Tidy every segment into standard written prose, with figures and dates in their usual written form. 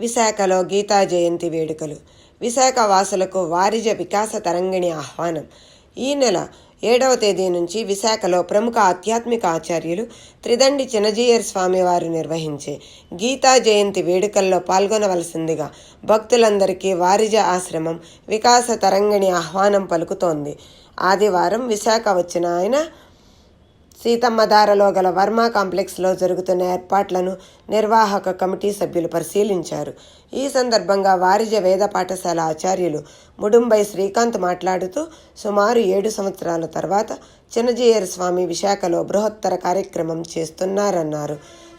విశాఖలో గీతా జయంతి వేడుకలు. విశాఖ వాసులకు వారిజ వికాస తరంగిణి ఆహ్వానం. ఈ నెల 7వ తేదీ నుంచి విశాఖలో ప్రముఖ ఆధ్యాత్మిక ఆచార్యులు త్రిదండి చినజీయర్ స్వామి వారు నిర్వహించే గీతా జయంతి వేడుకల్లో పాల్గొనవలసిందిగా భక్తులందరికీ వారిజ ఆశ్రమం వికాస తరంగిణి ఆహ్వానం పలుకుతోంది. ఆదివారం విశాఖ వచ్చిన ఆయన సీతమ్మధారలో గల వర్మ కాంప్లెక్స్లో జరుగుతున్న ఏర్పాట్లను నిర్వాహక కమిటీ సభ్యులు పరిశీలించారు. ఈ సందర్భంగా వారిజ వేద పాఠశాల ఆచార్యులు ముడుంబై శ్రీకాంత్ మాట్లాడుతూ, సుమారు 7 సంవత్సరాల తర్వాత చినజీయర్ స్వామి విశాఖలో బృహత్తర కార్యక్రమం చేస్తున్నారన్నారు.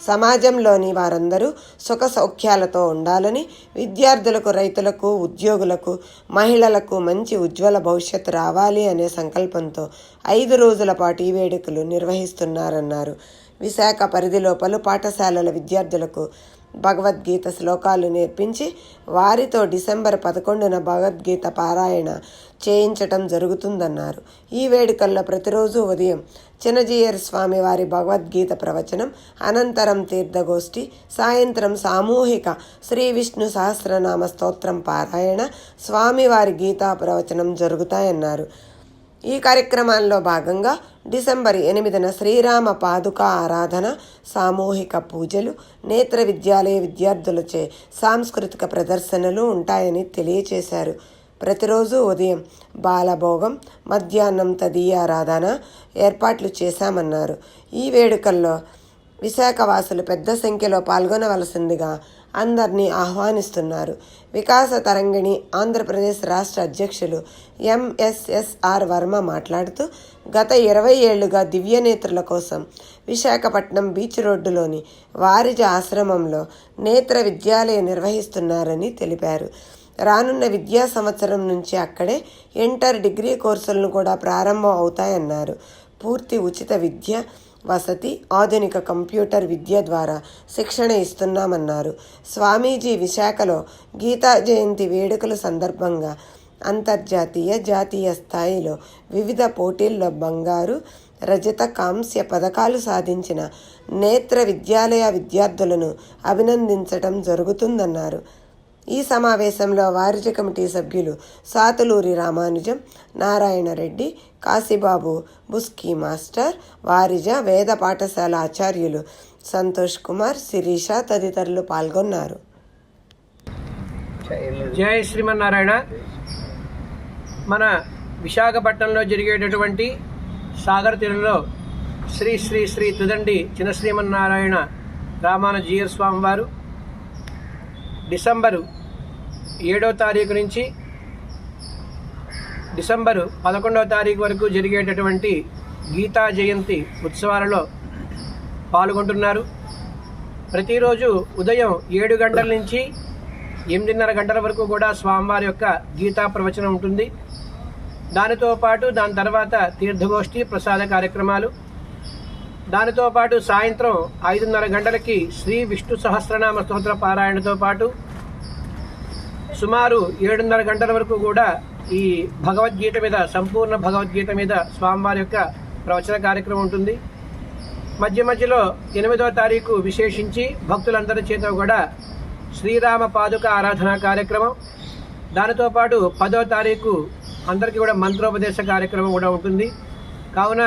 సమాజంలోని వారందరూ సుఖ సౌఖ్యాలతో ఉండాలని, విద్యార్థులకు, రైతులకు, ఉద్యోగులకు, మహిళలకు మంచి ఉజ్వల భవిష్యత్తు రావాలి అనే సంకల్పంతో 5 రోజుల పాటు ఈ వేడుకలు నిర్వహిస్తున్నారన్నారు. విశాఖ పరిధిలో పలు పాఠశాలల విద్యార్థులకు భగవద్గీత శ్లోకాలు నేర్పించి వారితో డిసెంబర్ 11న భగవద్గీత పారాయణ చేయించటం జరుగుతుందన్నారు. ఈ వేడుకల్లో ప్రతిరోజు ఉదయం చినజీయర్ స్వామి వారి భగవద్గీత ప్రవచనం, అనంతరం తీర్థగోష్ఠి, సాయంత్రం సామూహిక శ్రీ విష్ణు సహస్రనామ స్తోత్రం పారాయణ, స్వామివారి గీతా ప్రవచనం జరుగుతాయన్నారు. ఈ కార్యక్రమాల్లో భాగంగా డిసెంబర్ 8న శ్రీరామ పాదుక ఆరాధన, సామూహిక పూజలు, నేత్ర విద్యాలయ విద్యార్థులచే సాంస్కృతిక ప్రదర్శనలు ఉంటాయని తెలియచేశారు. ప్రతిరోజు ఉదయం బాలభోగం, మధ్యాహ్నం తదీయారాధన ఏర్పాట్లు చేశామన్నారు. ఈ వేడుకల్లో విశాఖ వాసులు పెద్ద సంఖ్యలో పాల్గొనవలసిందిగా అందరినీ ఆహ్వానిస్తున్నారు. వికాస తరంగిణి ఆంధ్రప్రదేశ్ రాష్ట్ర అధ్యక్షులు ఎంఎస్ఎస్ఆర్ వర్మ మాట్లాడుతూ, గత 20 ఏళ్లుగా దివ్యనేత్రుల కోసం విశాఖపట్నం బీచ్ రోడ్డులోని వారిజ ఆశ్రమంలో నేత్ర విద్యాలయం నిర్వహిస్తున్నారని తెలిపారు. రానున్న విద్యా సంవత్సరం నుంచి అక్కడే ఇంటర్, డిగ్రీ కోర్సులను కూడా ప్రారంభం అవుతాయన్నారు. పూర్తి ఉచిత విద్య, వసతి, ఆధునిక కంప్యూటర్ విద్య ద్వారా శిక్షణ ఇస్తున్నామన్నారు. స్వామీజీ విశాఖలో గీతా జయంతి వేడుకల సందర్భంగా అంతర్జాతీయ, జాతీయ స్థాయిలో వివిధ పోటీల్లో బంగారు, రజత, కాంస్య పథకాలు సాధించిన నేత్ర విద్యాలయ విద్యార్థులను అభినందించడం జరుగుతుందన్నారు. ఈ సమావేశంలో వారిజ కమిటీ సభ్యులు సాతులూరి రామానుజం, నారాయణరెడ్డి, కాశీబాబు, బుస్కీ మాస్టర్, వారిజ వేద పాఠశాల ఆచార్యులు సంతోష్ కుమార్, శిరీష తదితరులు పాల్గొన్నారు. జై శ్రీమన్నారాయణ. మన విశాఖపట్నంలో జరిగేటటువంటి సాగర్ తీరంలో శ్రీ శ్రీ శ్రీ త్రిదండి చిన శ్రీమన్నారాయణ రామానుజీయర్ స్వామి వారు డిసెంబరు 7వ తారీఖు నుంచి డిసెంబరు 11వ తారీఖు వరకు జరిగేటటువంటి గీతా జయంతి ఉత్సవాలలో పాల్గొంటున్నారు. ప్రతిరోజు ఉదయం 7 గంటల నుంచి 8:30 గంటల వరకు కూడా స్వామివారి యొక్క గీతా ప్రవచనం ఉంటుంది. దానితో పాటు దాని తర్వాత తీర్థగోష్ఠి, ప్రసాద కార్యక్రమాలు, దానితో పాటు సాయంత్రం 5:30 గంటలకి శ్రీ విష్ణు సహస్రనామ స్తోత్ర పారాయణతో పాటు సుమారు 7:30 గంటల వరకు కూడా ఈ భగవద్గీత మీద, సంపూర్ణ భగవద్గీత మీద స్వామివారి యొక్క ప్రవచన కార్యక్రమం ఉంటుంది. మధ్య మధ్యలో 8వ తారీఖు విశేషించి భక్తులందరి చేత కూడా శ్రీరామ పాదుక ఆరాధన కార్యక్రమం, దానితో పాటు 10వ తారీఖు అందరికీ కూడా మంత్రోపదేశ కార్యక్రమం కూడా ఉంటుంది. కావున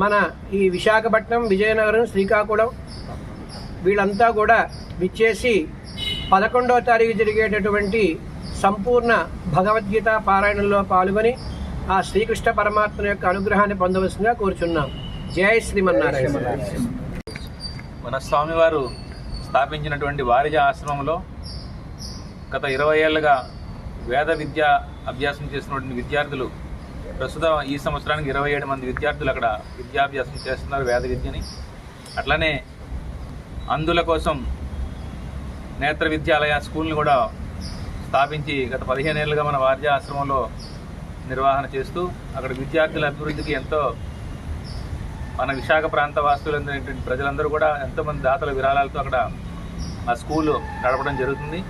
మన ఈ విశాఖపట్నం, విజయనగరం, శ్రీకాకుళం వీళ్ళంతా కూడా విచ్చేసి 11వ తారీఖు జరిగేటటువంటి సంపూర్ణ భగవద్గీత పారాయణంలో పాల్గొని ఆ శ్రీకృష్ణ పరమాత్మ యొక్క అనుగ్రహాన్ని పొందవలసిందిగా కోరుచున్నాం. జై శ్రీమన్నారాయణ. మన స్వామివారు స్థాపించినటువంటి వారిజ ఆశ్రమంలో గత 20 ఏళ్ళుగా వేద విద్య అభ్యాసం చేసినటువంటి విద్యార్థులు, ప్రస్తుతం ఈ సంవత్సరానికి 27 మంది విద్యార్థులు అక్కడ విద్యాభ్యాసం చేస్తున్నారు వేద విద్యని. అట్లనే అందుల కోసం నేత్ర విద్యాలయ స్కూల్ని కూడా స్థాపించి గత 15 ఏళ్ళుగా మన వారిజ ఆశ్రమంలో నిర్వహణ చేస్తూ అక్కడ విద్యార్థుల అభివృద్ధికి ఎంతో మన విశాఖ ప్రాంత వాస్తువులైనటువంటి ప్రజలందరూ కూడా ఎంతోమంది దాతల విరాళాలతో అక్కడ ఆ స్కూలు నడపడం జరుగుతుంది.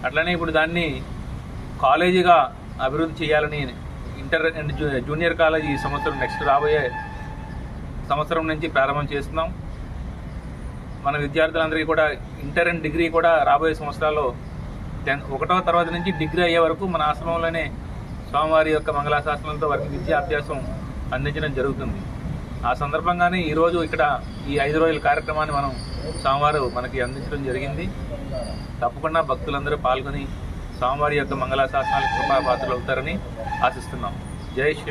అట్లనే ఇప్పుడు దాన్ని కాలేజీగా అభివృద్ధి చేయాలని ఇంటర్ అండ్ జూనియర్ కాలేజ్ ఈ సంవత్సరం నెక్స్ట్ రాబోయే సంవత్సరం నుంచి ప్రారంభం చేస్తున్నాం. మన విద్యార్థులందరికీ కూడా ఇంటర్ అండ్ డిగ్రీ కూడా రాబోయే సంవత్సరాల్లో 1వ తరగతి నుంచి డిగ్రీ అయ్యే వరకు మన ఆశ్రమంలోనే స్వామివారి యొక్క మంగళాశాసనంతో వారికి విద్యాభ్యాసం అందించడం జరుగుతుంది. ఆ సందర్భంగానే ఈరోజు ఇక్కడ ఈ 5 రోజుల కార్యక్రమాన్ని మనం స్వామివారు మనకి అందించడం జరిగింది. తప్పకుండా భక్తులందరూ పాల్గొని స్వామివారి యొక్క మంగళాశాసనాలకు కృపాపాత్రలు అవుతారని ఆశిస్తున్నాం. జై శ్రీ